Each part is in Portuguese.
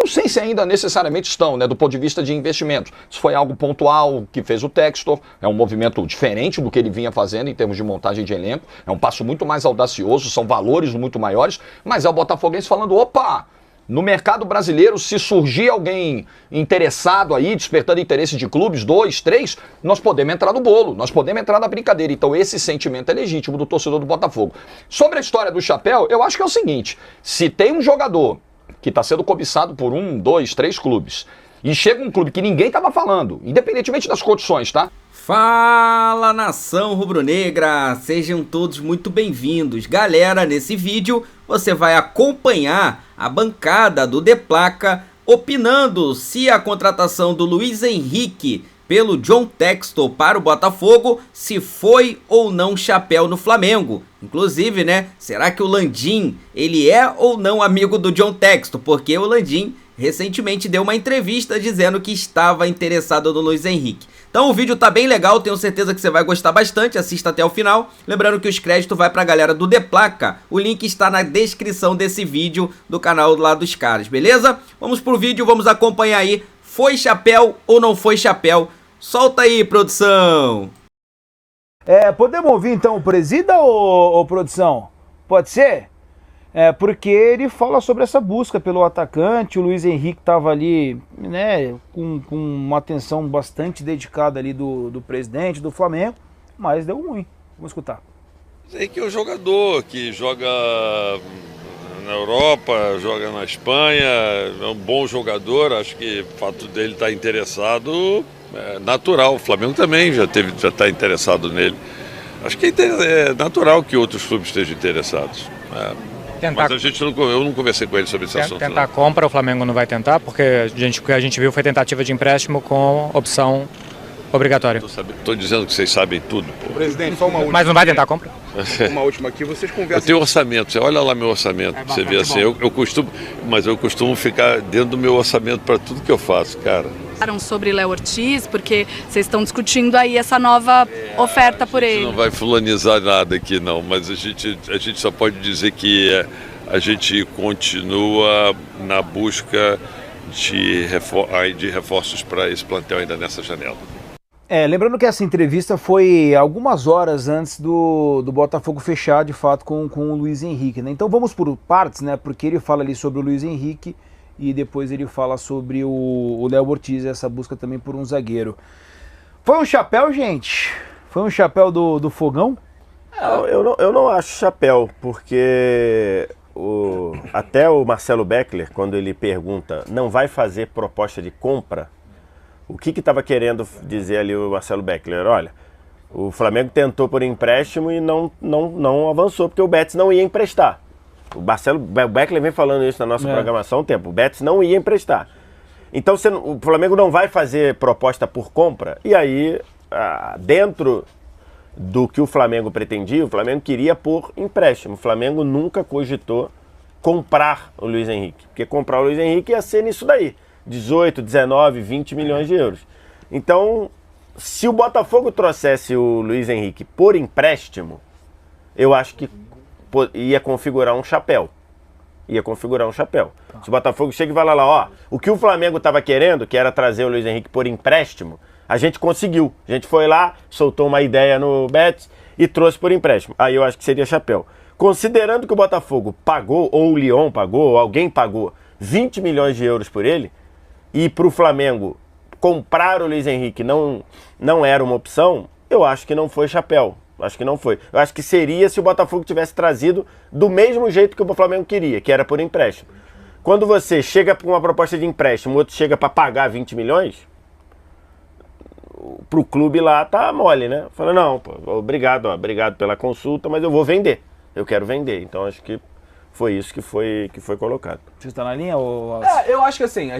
não sei se ainda necessariamente estão, né, do ponto de vista de investimento. Isso foi algo pontual que fez o Textor, é um movimento diferente do que ele vinha fazendo em termos de montagem de elenco, é um passo muito mais audacioso, são valores muito maiores, mas é o botafoguense falando, opa, no mercado brasileiro, se surgir alguém interessado aí, despertando interesse de clubes, 2, 3, nós podemos entrar no bolo, nós podemos entrar na brincadeira. Então esse sentimento é legítimo do torcedor do Botafogo. Sobre a história do chapéu, eu acho que é o seguinte, se tem um jogador que está sendo cobiçado por 1, 2, 3 clubes, e chega um clube que ninguém estava falando, independentemente das condições, tá? Fala, nação rubro-negra, sejam todos muito bem-vindos. Galera, nesse vídeo você vai acompanhar a bancada do De Placa opinando se a contratação do Luiz Henrique pelo John Textor para o Botafogo, se foi ou não chapéu no Flamengo. Inclusive, né, será que o Landim, ele é ou não amigo do John Textor? Porque o Landim recentemente deu uma entrevista dizendo que estava interessado no Luiz Henrique. Então o vídeo tá bem legal, tenho certeza que você vai gostar bastante, assista até o final. Lembrando que os créditos vai pra galera do De Placa, o link está na descrição desse vídeo do canal lá dos caras, beleza? Vamos pro vídeo, vamos acompanhar aí, foi chapéu ou não foi chapéu? Solta aí, produção! Podemos ouvir então o Presida ou produção? Pode ser? Porque ele fala sobre essa busca pelo atacante, o Luiz Henrique estava ali, né, com uma atenção bastante dedicada ali do presidente do Flamengo, mas deu ruim. Vamos escutar. Sei que é um jogador que joga na Europa, joga na Espanha, é um bom jogador, acho que o fato dele estar interessado é natural, o Flamengo também já está interessado nele. Acho que é natural que outros clubes estejam interessados. Mas eu não conversei com ele sobre esse assunto. Tentar compra, o Flamengo não vai tentar, porque o que a gente viu foi tentativa de empréstimo com opção obrigatória. Estou dizendo que vocês sabem tudo, pô. Presidente, só uma última. Mas não vai tentar compra? Uma última aqui, vocês conversam... Eu tenho orçamento, você olha lá meu orçamento, você vê assim, eu costumo ficar dentro do meu orçamento para tudo que eu faço, cara. Sobre Léo Ortiz, porque vocês estão discutindo aí essa nova oferta por ele. Não vai fulanizar nada aqui não, mas a gente só pode dizer que a gente continua na busca de reforços para esse plantel ainda nessa janela. Lembrando que essa entrevista foi algumas horas antes do Botafogo fechar de fato com o Luiz Henrique, né? Então vamos por partes, né? Porque ele fala ali sobre o Luiz Henrique e depois ele fala sobre o Léo Ortiz, essa busca também por um zagueiro. Foi um chapéu, gente? Foi um chapéu do Fogão? Eu não acho chapéu, porque até o Marcelo Beckler, quando ele pergunta, não vai fazer proposta de compra, o que estava querendo dizer ali o Marcelo Beckler? Olha, o Flamengo tentou por empréstimo e não avançou, porque o Betis não ia emprestar. O Beckler vem falando isso na nossa programação há um tempo. O Betis não ia emprestar. Então o Flamengo não vai fazer proposta por compra. E aí, dentro do que o Flamengo pretendia, o Flamengo queria por empréstimo. O Flamengo nunca cogitou comprar o Luiz Henrique. Porque comprar o Luiz Henrique ia ser nisso daí. 18, 19, 20 milhões de euros. Então, se o Botafogo trouxesse o Luiz Henrique por empréstimo, eu acho que ia configurar um chapéu. Se o Botafogo chega e vai lá, o que o Flamengo estava querendo, que era trazer o Luiz Henrique por empréstimo, a gente conseguiu. A gente foi lá, soltou uma ideia no Betis e trouxe por empréstimo. Aí eu acho que seria chapéu. Considerando que o Botafogo pagou, ou o Lyon pagou, ou alguém pagou 20 milhões de euros por ele, e para o Flamengo comprar o Luiz Henrique não era uma opção, eu acho que não foi chapéu. Acho que não foi. Eu acho que seria se o Botafogo tivesse trazido do mesmo jeito que o Flamengo queria, que era por empréstimo. Quando você chega para uma proposta de empréstimo, o outro chega para pagar 20 milhões, pro clube lá tá mole, né? Fala, não, pô, obrigado pela consulta, mas eu vou vender. Eu quero vender. Então acho que foi isso que foi colocado. Você está na linha ou... Eu acho que assim,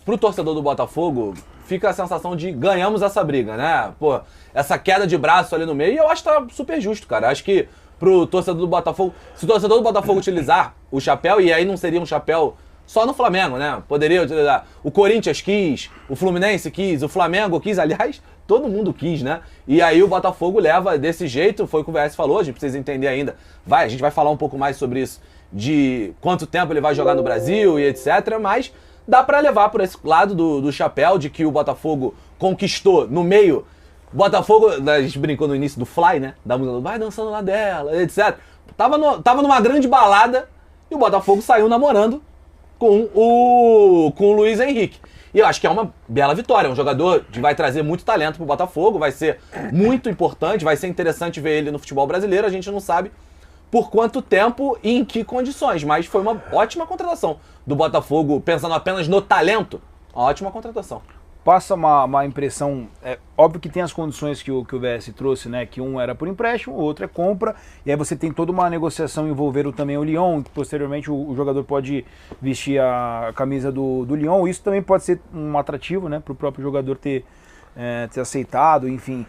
pro torcedor do Botafogo, fica a sensação de ganhamos essa briga, né? Pô, essa queda de braço ali no meio, e eu acho que tá super justo, cara. Acho que pro torcedor do Botafogo, se o torcedor do Botafogo utilizar o chapéu, e aí não seria um chapéu só no Flamengo, né? Poderia utilizar. O Corinthians quis, o Fluminense quis, o Flamengo quis, aliás, todo mundo quis, né? E aí o Botafogo leva desse jeito, foi o que o VS falou, a gente precisa entender ainda. A gente vai falar um pouco mais sobre isso, de quanto tempo ele vai jogar no Brasil e etc, mas dá pra levar por esse lado do chapéu, de que o Botafogo conquistou no meio. Botafogo, a gente brincou no início do Fly, né? Da música, vai dançando lá dela, etc. Tava numa grande balada e o Botafogo saiu namorando com o Luiz Henrique. E eu acho que é uma bela vitória. É um jogador que vai trazer muito talento pro Botafogo, vai ser muito importante, vai ser interessante ver ele no futebol brasileiro. A gente não sabe por quanto tempo e em que condições, mas foi uma ótima contratação do Botafogo, pensando apenas no talento, uma ótima contratação. Passa uma impressão, óbvio que tem as condições que o VS trouxe, né, que um era por empréstimo, o outro é compra, e aí você tem toda uma negociação envolvendo também o Lyon, que posteriormente o jogador pode vestir a camisa do Lyon, isso também pode ser um atrativo, né, para o próprio jogador ter aceitado, enfim.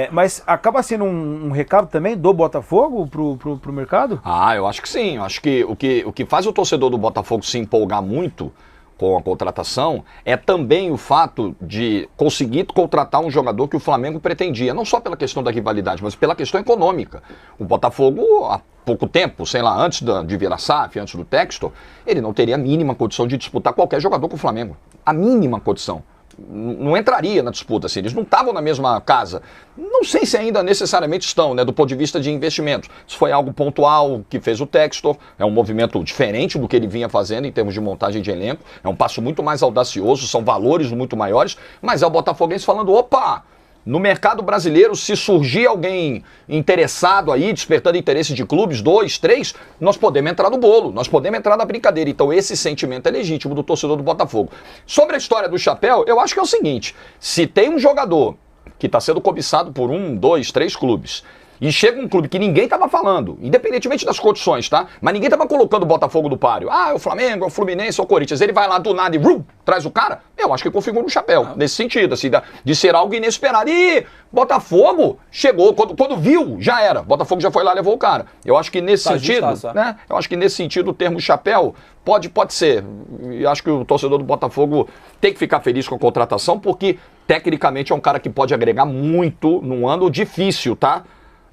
Mas acaba sendo um recado também do Botafogo pro mercado? Eu acho que sim, eu acho que o que faz o torcedor do Botafogo se empolgar muito com a contratação é também o fato de conseguir contratar um jogador que o Flamengo pretendia, não só pela questão da rivalidade, mas pela questão econômica. O Botafogo, há pouco tempo, sei lá, antes de vir a SAF, antes do Textor, ele não teria a mínima condição de disputar qualquer jogador com o Flamengo. A mínima condição. Não entraria na disputa, assim, eles não estavam na mesma casa. Não sei se ainda necessariamente estão, né, do ponto de vista de investimentos. Isso foi algo pontual que fez o Textor, é um movimento diferente do que ele vinha fazendo em termos de montagem de elenco, é um passo muito mais audacioso, são valores muito maiores, mas é o botafoguense falando, opa, no mercado brasileiro, se surgir alguém interessado aí, despertando interesse de clubes, 2, 3, nós podemos entrar no bolo, nós podemos entrar na brincadeira. Então esse sentimento é legítimo do torcedor do Botafogo. Sobre a história do chapéu, eu acho que é o seguinte, se tem um jogador que está sendo cobiçado por 1, 2, 3 clubes, e chega um clube que ninguém estava falando, independentemente das condições, tá? Mas ninguém estava colocando o Botafogo do páreo. É o Flamengo, é o Fluminense, é o Corinthians. Ele vai lá do nada e traz o cara. Eu acho que configura um chapéu, nesse sentido, assim, de ser algo inesperado. E Botafogo chegou, quando viu, já era. Botafogo já foi lá e levou o cara. Eu acho que nesse sentido, né? Eu acho que nesse sentido o termo chapéu pode ser. E acho que o torcedor do Botafogo tem que ficar feliz com a contratação, porque tecnicamente é um cara que pode agregar muito num ano difícil, tá?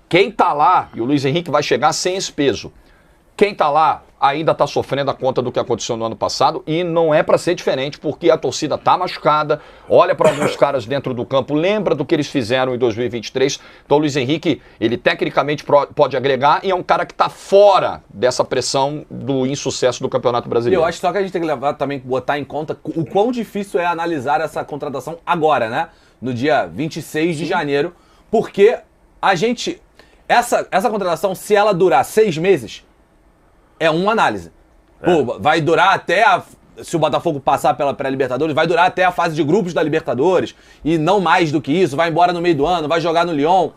Quem tá lá, e o Luiz Henrique vai chegar sem esse peso, quem tá lá ainda tá sofrendo a conta do que aconteceu no ano passado e não é para ser diferente, porque a torcida tá machucada, olha para alguns caras dentro do campo, lembra do que eles fizeram em 2023, então o Luiz Henrique, ele tecnicamente pode agregar e é um cara que tá fora dessa pressão do insucesso do Campeonato Brasileiro. Eu acho só que a gente tem que levar também, botar em conta o quão difícil é analisar essa contratação agora, né? No dia 26 de janeiro, porque a gente... Essa contratação, se ela durar 6 meses, é uma análise. Pô, vai durar até se o Botafogo passar pela pré-Libertadores, vai durar até a fase de grupos da Libertadores, e não mais do que isso, vai embora no meio do ano, vai jogar no Lyon.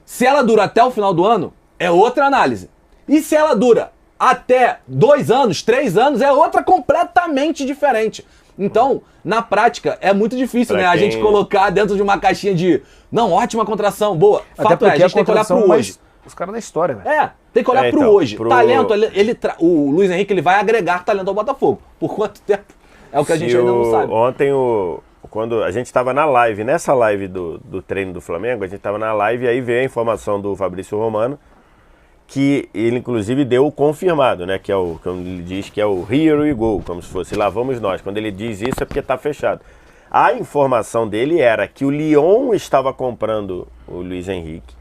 Se ela dura até o final do ano, é outra análise. E se ela dura até 2 anos, 3 anos, é outra completamente diferente. Então, na prática, é muito difícil, né? A gente colocar dentro de uma caixinha de... Não, ótima contratação, boa. Fato é, a gente tem que olhar pro hoje. Os caras da história, velho. Tem que olhar pro hoje. Talento, o Luiz Henrique, ele vai agregar talento ao Botafogo. Por quanto tempo? É o que a gente ainda não sabe. Ontem, quando a gente estava na live, nessa live do treino do Flamengo, a gente estava na live e aí veio a informação do Fabrício Romano, que ele inclusive deu o confirmado, né? Que é o que ele diz que é o here we go, como se fosse lá vamos nós. Quando ele diz isso é porque está fechado. A informação dele era que o Lyon estava comprando o Luiz Henrique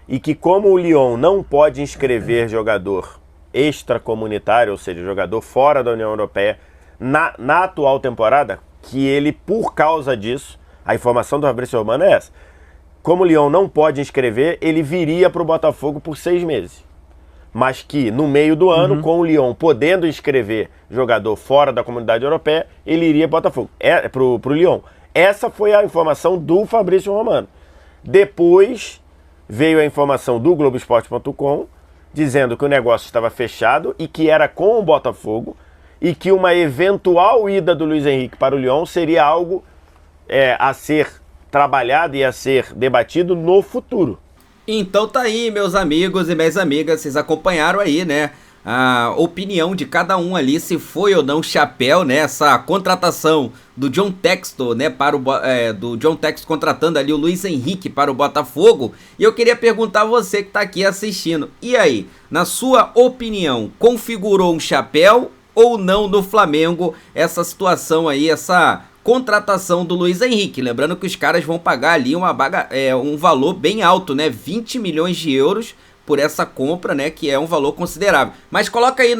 e que como o Lyon não pode inscrever jogador extracomunitário, ou seja, jogador fora da União Europeia, na atual temporada, que ele, por causa disso, a informação do Fabrício Romano é essa, como o Lyon não pode inscrever, ele viria para o Botafogo por 6 meses. Mas que no meio do ano, com o Lyon podendo inscrever jogador fora da Comunidade Europeia, ele iria para o Botafogo, pro Lyon. Essa foi a informação do Fabrício Romano. Depois veio a informação do Globoesporte.com dizendo que o negócio estava fechado e que era com o Botafogo e que uma eventual ida do Luiz Henrique para o Lyon seria algo a ser trabalhado e a ser debatido no futuro. Então tá aí, meus amigos e minhas amigas, vocês acompanharam aí, né, a opinião de cada um ali, se foi ou não chapéu, né, essa contratação do John Textor, né, do John Textor contratando ali o Luiz Henrique para o Botafogo. E eu queria perguntar a você que tá aqui assistindo, e aí, na sua opinião, configurou um chapéu ou não no Flamengo essa situação aí, essa contratação do Luiz Henrique. Lembrando que os caras vão pagar ali um valor bem alto, né? 20 milhões de euros por essa compra, né? Que é um valor considerável. Mas coloca aí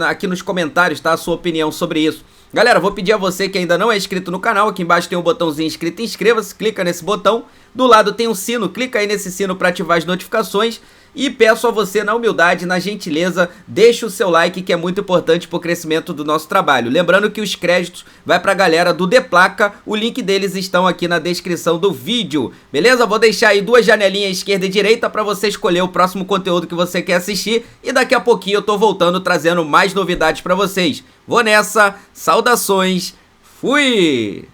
aqui nos comentários, tá? A sua opinião sobre isso. Galera, vou pedir a você que ainda não é inscrito no canal, aqui embaixo tem um botãozinho inscrito, inscreva-se, clica nesse botão. Do lado tem um sino, clica aí nesse sino para ativar as notificações. E peço a você, na humildade, na gentileza, deixe o seu like, que é muito importante para o crescimento do nosso trabalho. Lembrando que os créditos vai para a galera do The Placa, o link deles estão aqui na descrição do vídeo. Beleza? Vou deixar aí 2 janelinhas esquerda e direita para você escolher o próximo conteúdo que você quer assistir. E daqui a pouquinho eu tô voltando trazendo mais novidades para vocês. Vou nessa, saudações, fui!